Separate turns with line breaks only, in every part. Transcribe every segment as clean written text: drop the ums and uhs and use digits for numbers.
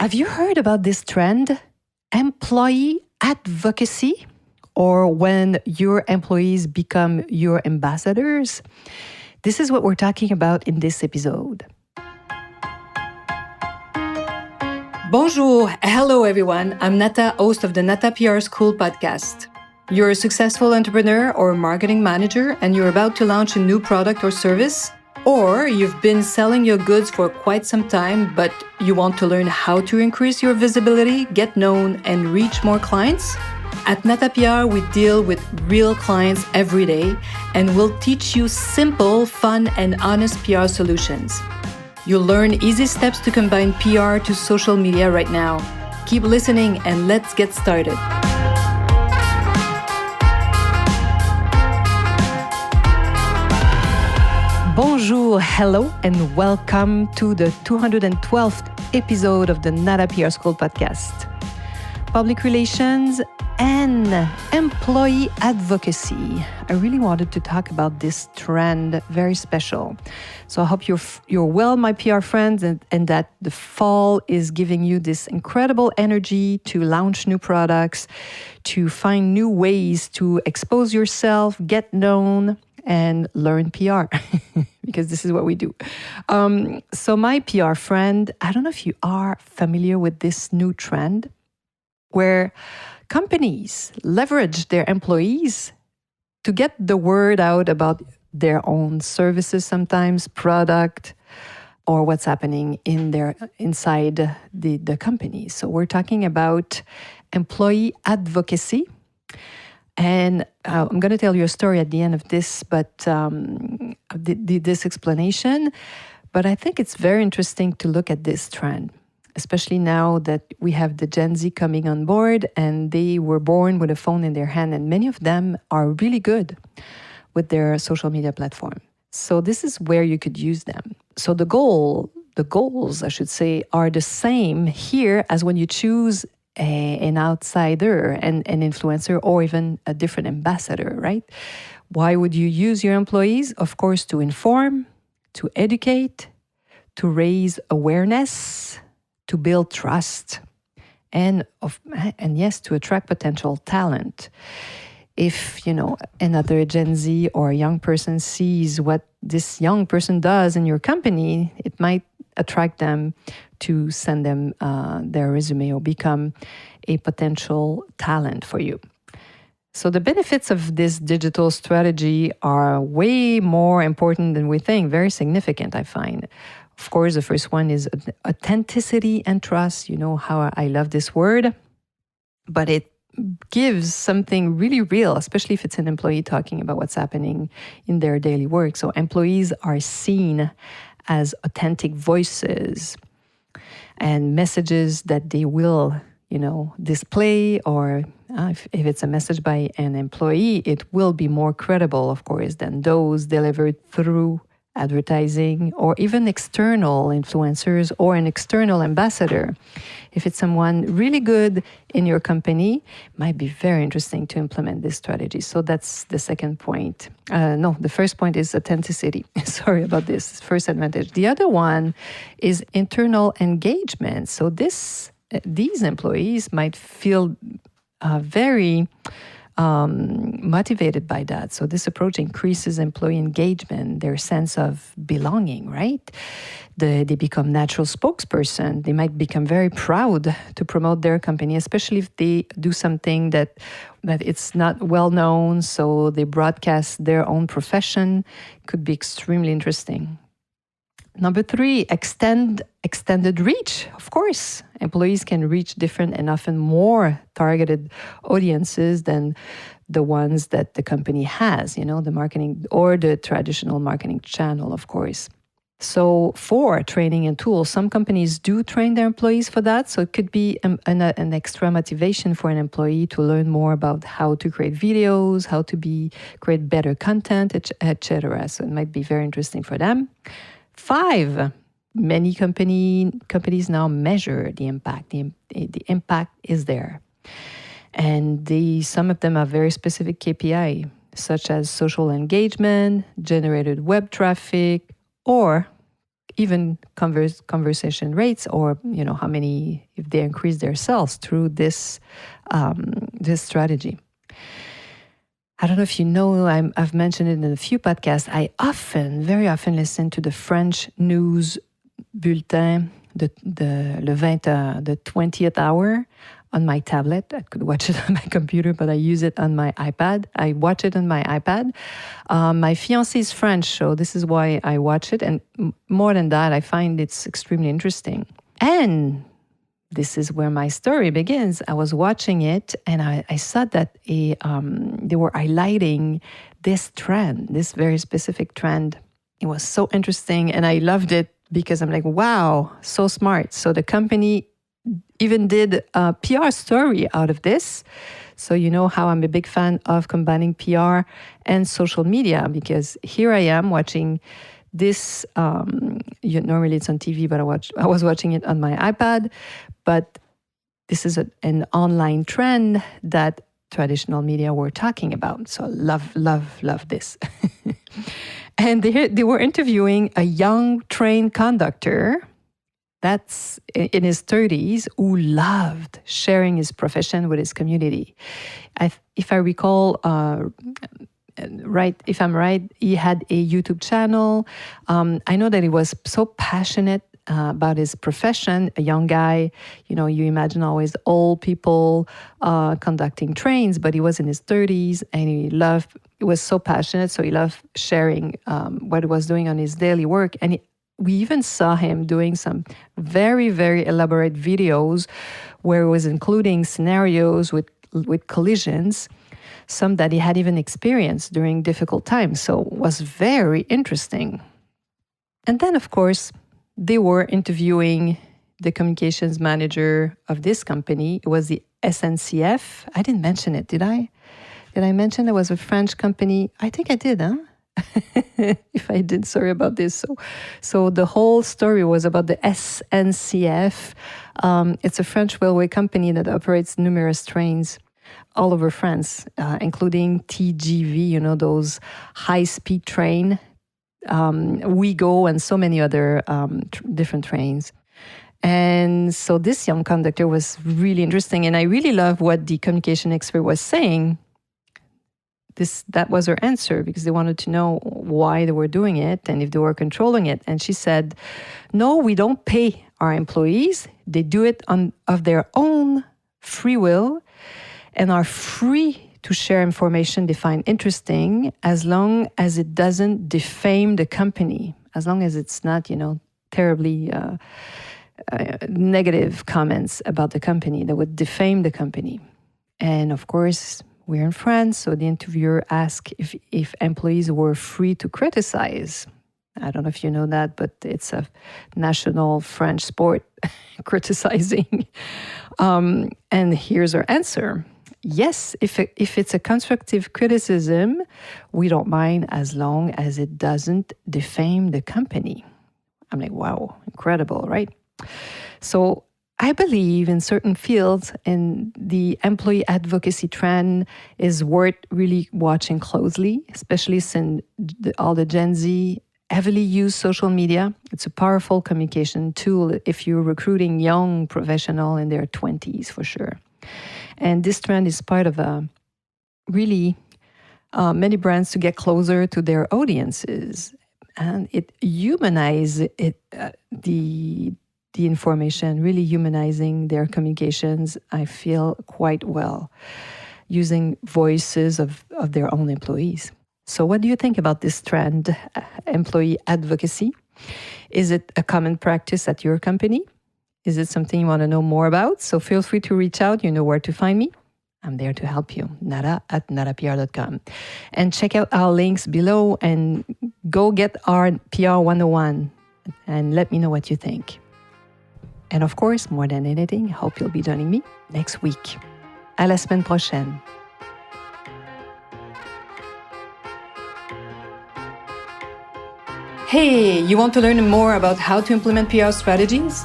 Have you heard about this trend? Employee advocacy, or when your employees become your ambassadors? This is what we're talking about in this episode. Bonjour, hello everyone. I'm Nata, host of the Nata PR School podcast. You're a successful entrepreneur or marketing manager and you're about to launch a new product or service, or you've been selling your goods for quite some time, but you want to learn how to increase your visibility, get known, and reach more clients? At Nata PR, we deal with real clients every day and we'll teach you simple, fun, and honest PR solutions. You'll learn easy steps to combine PR to social media right now. Keep listening and let's get started. Bonjour, hello, and welcome to the 212th episode of the Nata PR School podcast. Public relations and employee advocacy. I really wanted to talk about this trend, very special. So I hope you're well, my PR friends, and that the fall is giving you this incredible energy to launch new products, to find new ways to expose yourself, get known, and learn PR, because this is what we do. So my PR friend, I don't know if you are familiar with this new trend, where companies leverage their employees to get the word out about their own services, sometimes product, or what's happening inside the company. So we're talking about employee advocacy. And I'm going to tell you a story at the end of this, but this explanation. But I think it's very interesting to look at this trend, especially now that we have the Gen Z coming on board and they were born with a phone in their hand, and many of them are really good with their social media platform. So this is where you could use them. So the goals, I should say, are the same here as when you choose an outsider, an influencer, or even a different ambassador, right? Why would you use your employees? Of course, to inform, to educate, to raise awareness, to build trust, and yes, to attract potential talent. If, another Gen Z or a young person sees what this young person does in your company, it might attract them to send them their resume or become a potential talent for you. So the benefits of this digital strategy are way more important than we think, very significant, I find. Of course, the first one is authenticity and trust. You know how I love this word, but it gives something really real, especially if it's an employee talking about what's happening in their daily work. So employees are seen as authentic voices and messages that they will, display, or if it's a message by an employee, it will be more credible, of course, than those delivered through advertising or even external influencers or an external ambassador. If it's someone really good in your company, it might be very interesting to implement this strategy. So that's the second point. The first point is authenticity. Sorry about this, first advantage. The other one is internal engagement. So these employees might feel very motivated by that. So this approach increases employee engagement, their sense of belonging, right? They become natural spokesperson. They might become very proud to promote their company, especially if they do something that it's not well known. So they broadcast their own profession. Could be extremely interesting. Number 3, extended reach. Of course, employees can reach different and often more targeted audiences than the ones that the company has, the marketing or the traditional marketing channel, of course. So for training and tools, some companies do train their employees for that. So it could be an extra motivation for an employee to learn more about how to create videos, how to create better content, etc. So it might be very interesting for them. 5, many companies now measure the impact. The impact is there. And some of them have very specific KPI, such as social engagement, generated web traffic, or even conversation rates, or how many, if they increase their sales through this strategy. I don't know if you know, I've mentioned it in a few podcasts. I very often listen to the French news bulletin, the 20th hour on my tablet. I could watch it on my computer, but I use it on my iPad. I watch it on my iPad. My fiancé is French, so this is why I watch it. And more than that, I find it's extremely interesting. And this is where my story begins. I was watching it, and I saw that they were highlighting this trend, this very specific trend. It was so interesting, and I loved it because I'm like, wow, so smart. So the company even did a PR story out of this. So you know how I'm a big fan of combining PR and social media, because here I am watching this. Normally it's on TV, but I was watching it on my iPad. But this is an online trend that traditional media were talking about. So love this. And they were interviewing a young train conductor that's in his 30s who loved sharing his profession with his community. If I recall, if I'm right, he had a YouTube channel. I know that he was so passionate about his profession, a young guy. You imagine always old people conducting trains, but he was in his 30s and he was so passionate, so he loved sharing what he was doing on his daily work. And we even saw him doing some very, very elaborate videos where he was including scenarios with collisions, some that he had even experienced during difficult times. So it was very interesting. And then, of course, they were interviewing the communications manager of this company. It was the SNCF. I didn't mention it, did I? Did I mention it was a French company? I think I did, huh? If I did, sorry about this. So the whole story was about the SNCF. It's a French railway company that operates numerous trains all over France, including TGV, those high-speed train, Ouigo, and so many other different trains. And so this young conductor was really interesting, and I really love what the communication expert was saying. That was her answer, because they wanted to know why they were doing it and if they were controlling it. And she said, no, we don't pay our employees. They do it of their own free will and are free to share information they find interesting, as long as it doesn't defame the company, as long as it's not, terribly negative comments about the company that would defame the company. And of course, we're in France, so the interviewer asked if employees were free to criticize. I don't know if you know that, but it's a national French sport, criticizing. And here's her answer. Yes, if it's a constructive criticism, we don't mind, as long as it doesn't defame the company. I'm like, wow, incredible, right? So I believe in certain fields, and the employee advocacy trend is worth really watching closely, especially since all the Gen Z heavily use social media. It's a powerful communication tool if you're recruiting young professionals in their 20s, for sure. And this trend is part of really many brands to get closer to their audiences, and it humanizes the information, really humanizing their communications, I feel, quite well, using voices of their own employees. So what do you think about this trend, employee advocacy? Is it a common practice at your company? Is it something you want to know more about? So feel free to reach out. You know where to find me. I'm there to help you. Nata@natapr.com. And check out our links below and go get our PR 101 and let me know what you think. And of course, more than anything, I hope you'll be joining me next week. À la semaine prochaine. Hey, you want to learn more about how to implement PR strategies?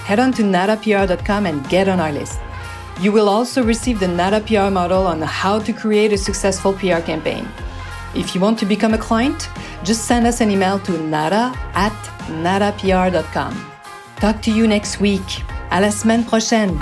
Head on to natapr.com and get on our list. You will also receive the Nata PR model on how to create a successful PR campaign. If you want to become a client, just send us an email to nata@natapr.com. Talk to you next week. À la semaine prochaine.